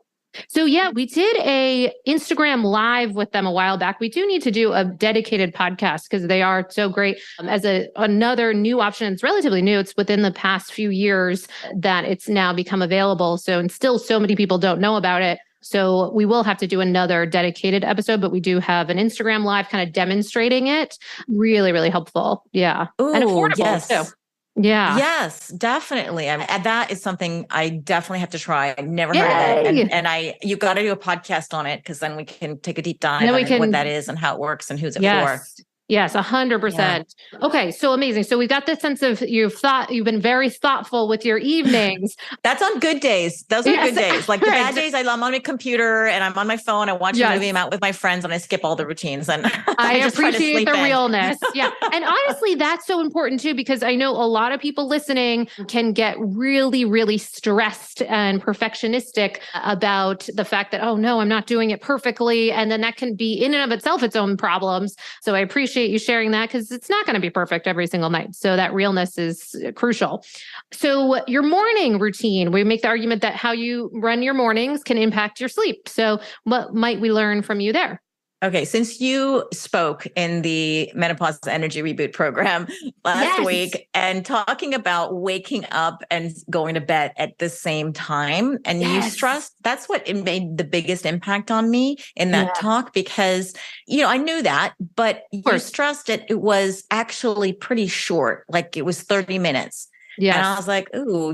So we did a Instagram live with them a while back. We do need to do a dedicated podcast because they are so great as another new option. It's relatively new. It's within the past few years that it's now become available. So, and still so many people don't know about it. So we will have to do another dedicated episode, but we do have an Instagram live kind of demonstrating it. Really, really helpful. Yeah. Ooh, and affordable too. Yeah. Yes, definitely. I mean, that is something I definitely have to try. I've never heard of it. And you got to do a podcast on it, because then we can take a deep dive on what that is and how it works and who's it for. Yes, 100%. Yeah. Okay, so amazing. So we've got this sense of you've been very thoughtful with your evenings. That's on good days. Those are good days. Like the bad days, I'm on my computer and I'm on my phone. I watch a movie. I'm out with my friends and I skip all the routines. And I appreciate the realness. Yeah. And honestly, that's so important too, because I know a lot of people listening can get really, really stressed and perfectionistic about the fact that, oh no, I'm not doing it perfectly. And then that can be in and of itself its own problems. So I appreciate you sharing that, because it's not going to be perfect every single night. So that realness is crucial. So your morning routine, we make the argument that how you run your mornings can impact your sleep. So what might we learn from you there? Okay, since you spoke in the Menopause Energy Reboot program last week and talking about waking up and going to bed at the same time, and you stressed, that's what it made the biggest impact on me in that talk, because, I knew that, but you stressed it was actually pretty short, like it was 30 minutes. Yeah. And I was like, ooh,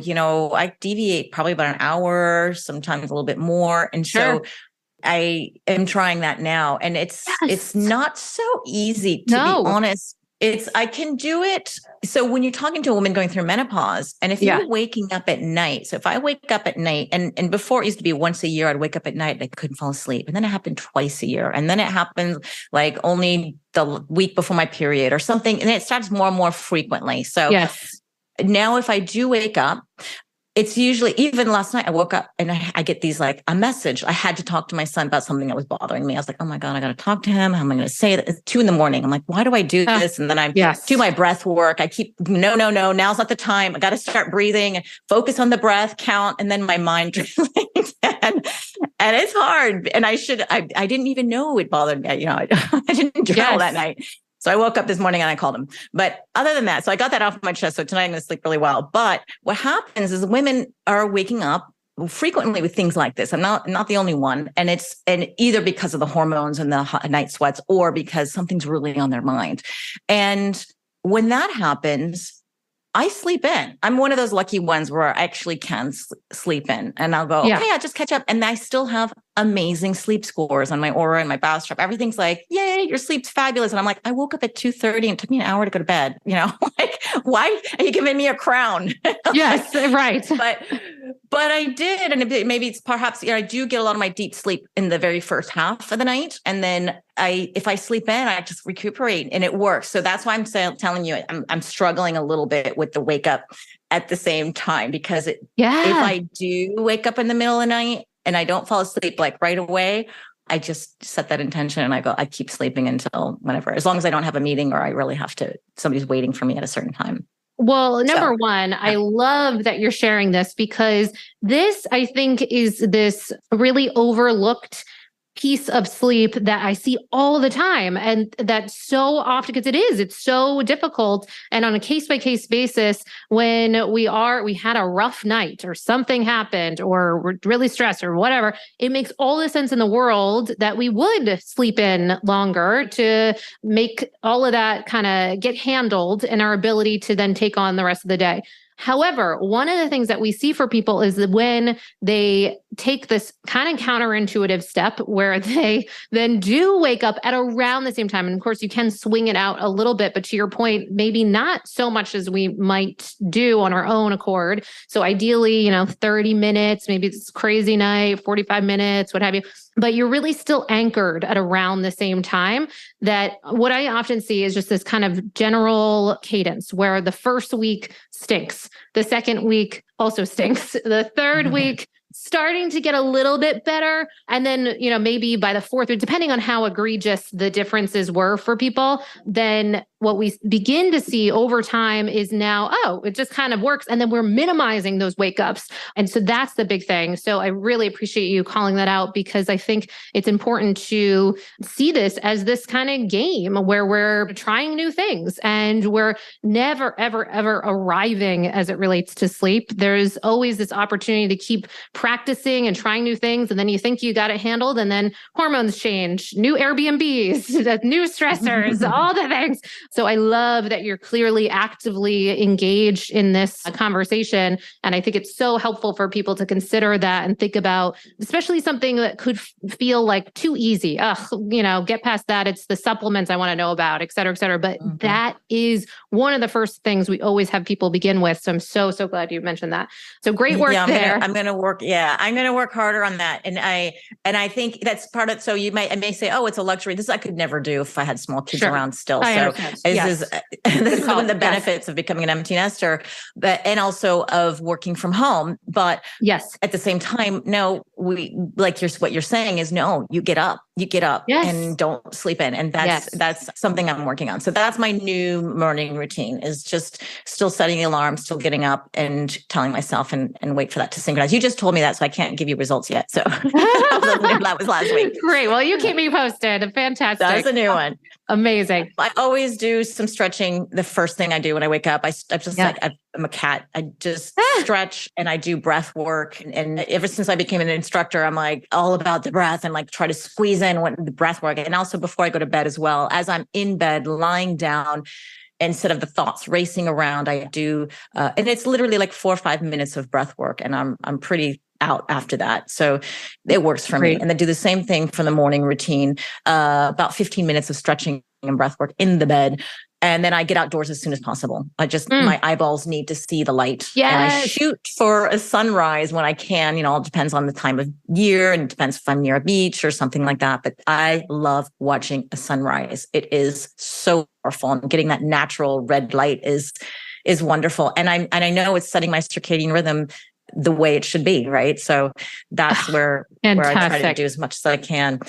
I deviate probably about an hour, sometimes a little bit more. And so I am trying that now. And it's not so easy, to be honest, I can do it. So when you're talking to a woman going through menopause, and if you're waking up at night, so if I wake up at night, and before it used to be once a year, I'd wake up at night and I couldn't fall asleep. And then it happened twice a year. And then it happened like only the week before my period or something. And it starts more and more frequently. So now if I do wake up, it's usually, even last night, I woke up and I get these like a message. I had to talk to my son about something that was bothering me. I was like, oh my God, I got to talk to him. How am I going to say that? It's 2 a.m. I'm like, why do I do this? And then I do my breath work. I keep, no, now's not the time. I got to start breathing, focus on the breath, count. And then my mind translates. And it's hard. And I didn't even know it bothered me. I didn't journal that night. So I woke up this morning and I called him. But other than that, so I got that off my chest. So tonight I'm going to sleep really well. But what happens is women are waking up frequently with things like this. I'm not the only one. And either because of the hormones and the night sweats or because something's really on their mind. And when that happens, I sleep in. I'm one of those lucky ones where I actually can sleep in, and I'll go, okay, I'll just catch up. And I still have amazing sleep scores on my Aura and my Biohacker. Everything's like, yay, your sleep's fabulous. And I'm like, I woke up at 2:30 and it took me an hour to go to bed. Like, why are you giving me a crown? Yes, right. But I did. And maybe it's perhaps, I do get a lot of my deep sleep in the very first half of the night. And then if I sleep in, I just recuperate and it works. So that's why I'm telling you, I'm struggling a little bit with the wake up at the same time, because if I do wake up in the middle of the night and I don't fall asleep like right away, I just set that intention and I keep sleeping until whenever, as long as I don't have a meeting or I really have to, somebody's waiting for me at a certain time. Well, number one, I love that you're sharing this, because this, I think, is this really overlooked piece of sleep that I see all the time. And that's so often, because it's so difficult. And on a case-by-case basis, when we had a rough night or something happened or we're really stressed or whatever, it makes all the sense in the world that we would sleep in longer to make all of that kind of get handled and our ability to then take on the rest of the day. However, one of the things that we see for people is that when they take this kind of counterintuitive step where they then do wake up at around the same time, and of course you can swing it out a little bit, but to your point, maybe not so much as we might do on our own accord. So ideally, 30 minutes, maybe it's a crazy night, 45 minutes, what have you. But you're really still anchored at around the same time. That what I often see is just this kind of general cadence where the first week stinks. The second week also stinks. The third week starting to get a little bit better. And then, maybe by the fourth week, depending on how egregious the differences were for people, then what we begin to see over time is now, it just kind of works. And then we're minimizing those wake ups. And so that's the big thing. So I really appreciate you calling that out, because I think it's important to see this as this kind of game where we're trying new things and we're never, ever, ever arriving as it relates to sleep. There's always this opportunity to keep practicing and trying new things. And then you think you got it handled, and then hormones change, new Airbnbs, new stressors, all the things. So I love that you're clearly actively engaged in this conversation. And I think it's so helpful for people to consider that and think about, especially something that could feel like too easy. Get past that. It's the supplements I want to know about, et cetera, et cetera. But that is one of the first things we always have people begin with. So I'm so, so glad you mentioned that. So great work there. I'm going to work. Yeah, I'm going to work harder on that. And I think that's part of, so I may say, oh, it's a luxury. This I could never do if I had small kids around still. This is one of the benefits of becoming an empty nester, and also of working from home. But at the same time, no, what you're saying is no, you get up and don't sleep in. And that's something I'm working on. So that's my new morning routine, is just still setting the alarm, still getting up and telling myself and wait for that to synchronize. You just told me that, so I can't give you results yet. So that was last week. Great. Well, you keep me posted. Fantastic. That's a new one. Amazing. I always do some stretching the first thing I do when I wake up. I'm just like, I'm a cat. I just stretch and I do breath work. And ever since I became an instructor, I'm like all about the breath and like try to squeeze in the breath work. And also before I go to bed as well, as I'm in bed, lying down, instead of the thoughts racing around, I do, and it's literally like 4 or 5 minutes of breath work. And I'm pretty out after that. So it works for Great. me. And then do the same thing for the morning routine, about 15 minutes of stretching and breath work in the bed. And then I get outdoors as soon as possible. My eyeballs need to see the light. Yes. And I shoot for a sunrise when I can. You know, it depends on the time of year and it depends if I'm near a beach or something like that. But I love watching a sunrise. It is so powerful. And getting that natural red light is wonderful. And I know it's setting my circadian rhythm the way it should be, right? So that's where I try to do as much as I can.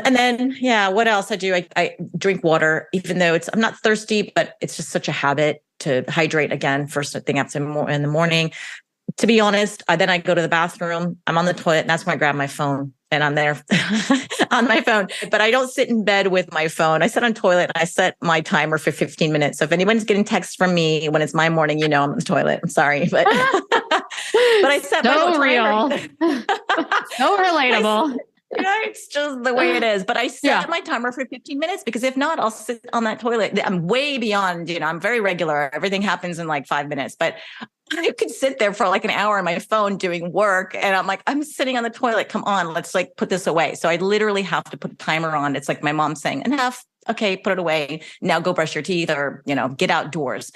And then, what else I do? I drink water, even though I'm not thirsty, but it's just such a habit to hydrate again, first thing in the morning. To be honest, then I go to the bathroom, I'm on the toilet, and that's when I grab my phone and I'm there on my phone. But I don't sit in bed with my phone. I sit on the toilet and I set my timer for 15 minutes. So if anyone's getting texts from me when it's my morning, I'm on the toilet. I'm sorry, but but I set my real. So relatable. It's just the way it is. But I set my timer for 15 minutes because if not, I'll sit on that toilet. I'm way beyond, I'm very regular. Everything happens in like 5 minutes, but I could sit there for like an hour on my phone doing work. And I'm like, I'm sitting on the toilet. Come on, let's like put this away. So I literally have to put a timer on. It's like my mom saying, enough. Okay, put it away. Now go brush your teeth or, get outdoors.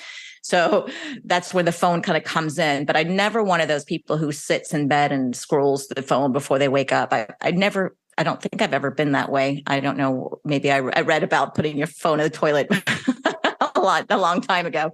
So that's where the phone kind of comes in. But I'm never one of those people who sits in bed and scrolls the phone before they wake up. I don't think I've ever been that way. I don't know. Maybe I read about putting your phone in the toilet a long time ago.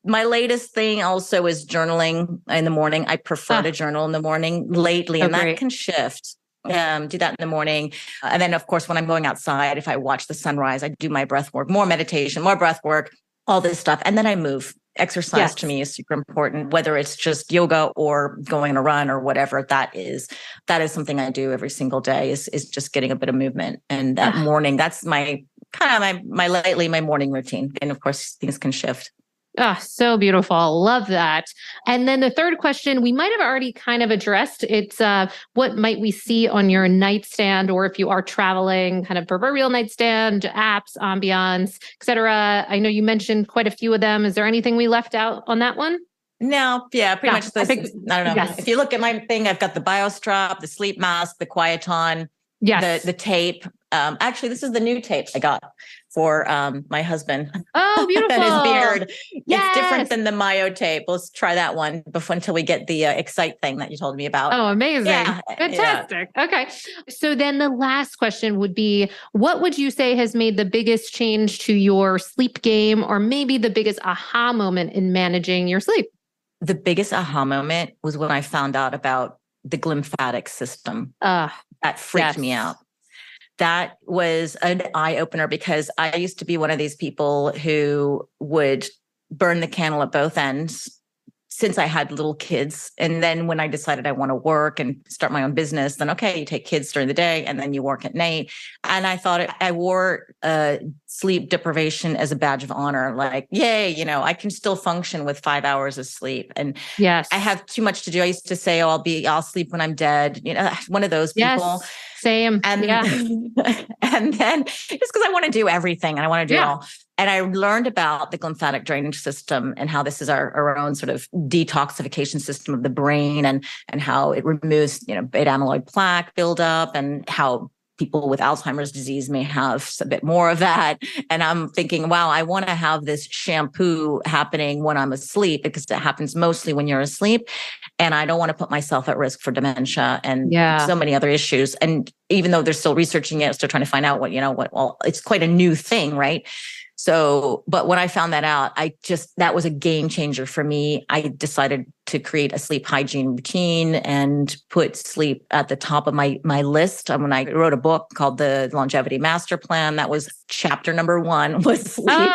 My latest thing also is journaling in the morning. I prefer to journal in the morning lately, and that can shift. Do that in the morning. And then, of course, when I'm going outside, if I watch the sunrise, I do my breath work, more meditation, more breath work, all this stuff. And then I move. Exercise to me is super important, whether it's just yoga or going on a run or whatever that is. That is something I do every single day is just getting a bit of movement. And that morning, that's my morning routine. And of course, things can shift. Oh, so beautiful. Love that. And then the third question we might have already kind of addressed. It's what might we see on your nightstand, or if you are traveling, kind of proverbial nightstand, apps, ambiance, et cetera. I know you mentioned quite a few of them. Is there anything we left out on that one? No, pretty much. I don't know. Yes. If you look at my thing, I've got the BioStrap, the sleep mask, the Quieton, the tape. Actually, this is the new tape I got for my husband. Oh, beautiful. And his beard. Yes. It's different than the Myo tape. Let's try that one until we get the Excite thing that you told me about. Oh, amazing. Yeah. Fantastic. Yeah. Okay. So then the last question would be, what would you say has made the biggest change to your sleep game, or maybe the biggest aha moment in managing your sleep? The biggest aha moment was when I found out about the glymphatic system. That freaked me out. That was an eye opener because I used to be one of these people who would burn the candle at both ends since I had little kids. And then when I decided I want to work and start my own business, then okay, you take kids during the day and then you work at night. And I thought I wore sleep deprivation as a badge of honor. Like, yay, I can still function with 5 hours of sleep. And yes, I have too much to do. I used to say, I'll sleep when I'm dead. One of those people. Yes, same. And, and then just because I want to do everything and I want to do it all. And I learned about the glymphatic drainage system and how this is our own sort of detoxification system of the brain, and how it removes, beta amyloid plaque buildup, and how people with Alzheimer's disease may have a bit more of that. And I'm thinking, wow, I want to have this shampoo happening when I'm asleep, because it happens mostly when you're asleep. And I don't want to put myself at risk for dementia and so many other issues. And even though they're still researching it, still trying to find out well, it's quite a new thing, right? So, but when I found that out, that was a game changer for me. I decided to create a sleep hygiene routine and put sleep at the top of my list. When I wrote a book called The Longevity Master Plan, that was chapter number 1 was sleep.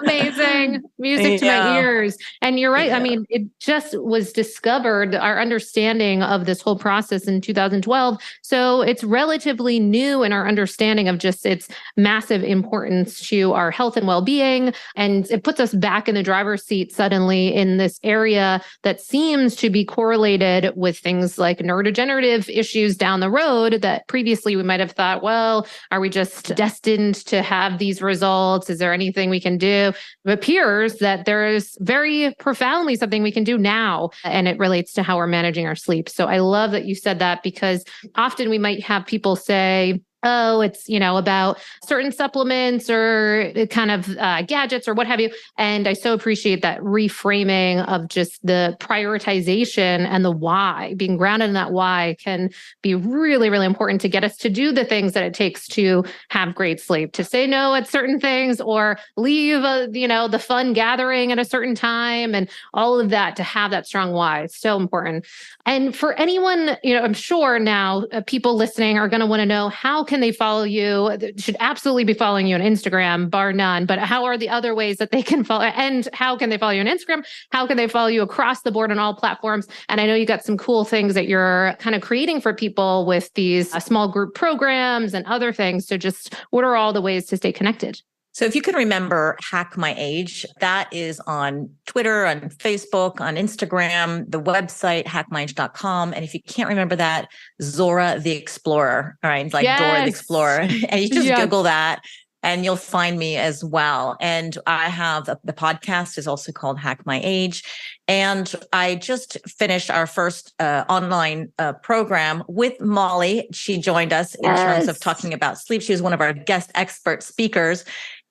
Amazing. Music to my ears. And you're right. Yeah. I mean, it just was discovered, our understanding of this whole process in 2012. So it's relatively new in our understanding of just its massive importance to our health and well-being. And it puts us back in the driver's seat suddenly in this area that that seems to be correlated with things like neurodegenerative issues down the road that previously we might have thought, well, are we just destined to have these results? Is there anything we can do? It appears that there is very profoundly something we can do now, and it relates to how we're managing our sleep. So I love that you said that, because often we might have people say, oh, it's, about certain supplements or kind of gadgets or what have you. And I so appreciate that reframing of just the prioritization and the why. Being grounded in that why can be really, really important to get us to do the things that it takes to have great sleep, to say no at certain things or leave, the fun gathering at a certain time and all of that, to have that strong why. It's so important. And for anyone, I'm sure now people listening are going to want to know, how can they follow you? They should absolutely be following you on Instagram, bar none. But how are the other ways that they can follow? And how can they follow you on Instagram? How can they follow you across the board on all platforms? And I know you got some cool things that you're kind of creating for people with these small group programs and other things. So just what are all the ways to stay connected? So if you can remember Hack My Age, that is on Twitter, on Facebook, on Instagram, the website, hackmyage.com. And if you can't remember that, Zora the Explorer, all right? Like Dora the Explorer. And you just Google that and you'll find me as well. And I have the podcast is also called Hack My Age. And I just finished our first online program with Molly. She joined us in terms of talking about sleep. She was one of our guest expert speakers.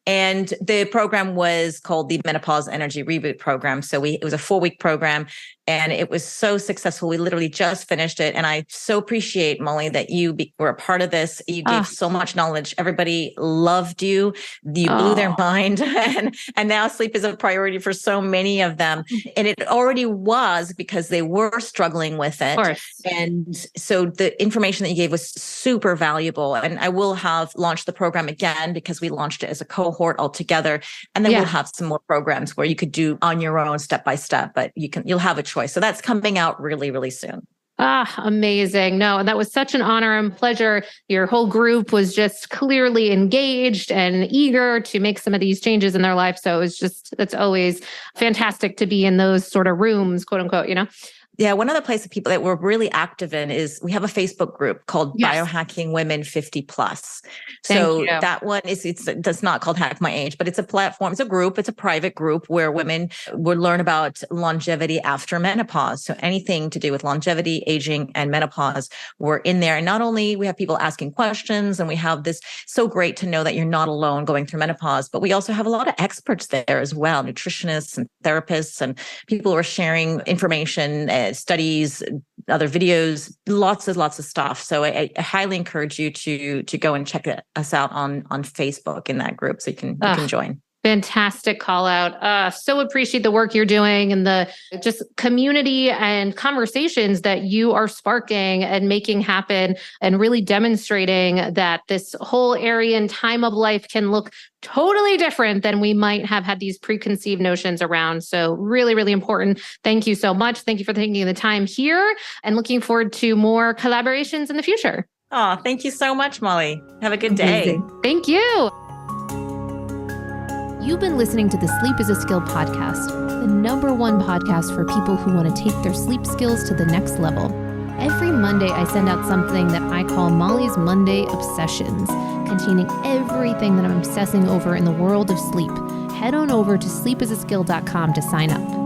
And the program was called the Menopause Energy Reboot Program. So it was a 4-week program, and it was so successful. We literally just finished it. And I so appreciate, Molly, that you were a part of this. You gave so much knowledge. Everybody loved you. You blew their mind. And now sleep is a priority for so many of them. And it already was, because they were struggling with it. And so the information that you gave was super valuable. And I will have launched the program again, because we launched it as a cohort altogether. And then we'll have some more programs where you could do on your own step by step, but you'll have a choice. So that's coming out really, really soon. Amazing. No, that was such an honor and pleasure. Your whole group was just clearly engaged and eager to make some of these changes in their life. So it's always fantastic to be in those sort of rooms, quote unquote, Yeah, one other place of people that we're really active in is we have a Facebook group called Biohacking Women 50 Plus. So that one it's not called Hack My Age, but it's a platform, it's a group, it's a private group where women will learn about longevity after menopause. So anything to do with longevity, aging, and menopause, we're in there. And not only we have people asking questions, and we have this, so great to know that you're not alone going through menopause, but we also have a lot of experts there as well, nutritionists and therapists and people who are sharing information, studies, other videos, lots of stuff. So I highly encourage you to go and check us out on Facebook in that group, so you can join. Fantastic call out. So appreciate the work you're doing and the just community and conversations that you are sparking and making happen, and really demonstrating that this whole area and time of life can look totally different than we might have had these preconceived notions around. So really, really important. Thank you so much. Thank you for taking the time here, and looking forward to more collaborations in the future. Oh, thank you so much, Molly. Have a good day. Thank you. You've been listening to the Sleep is a Skill podcast, the #1 podcast for people who want to take their sleep skills to the next level. Every Monday, I send out something that I call Molly's Monday Obsessions, containing everything that I'm obsessing over in the world of sleep. Head on over to sleepisaskill.com to sign up.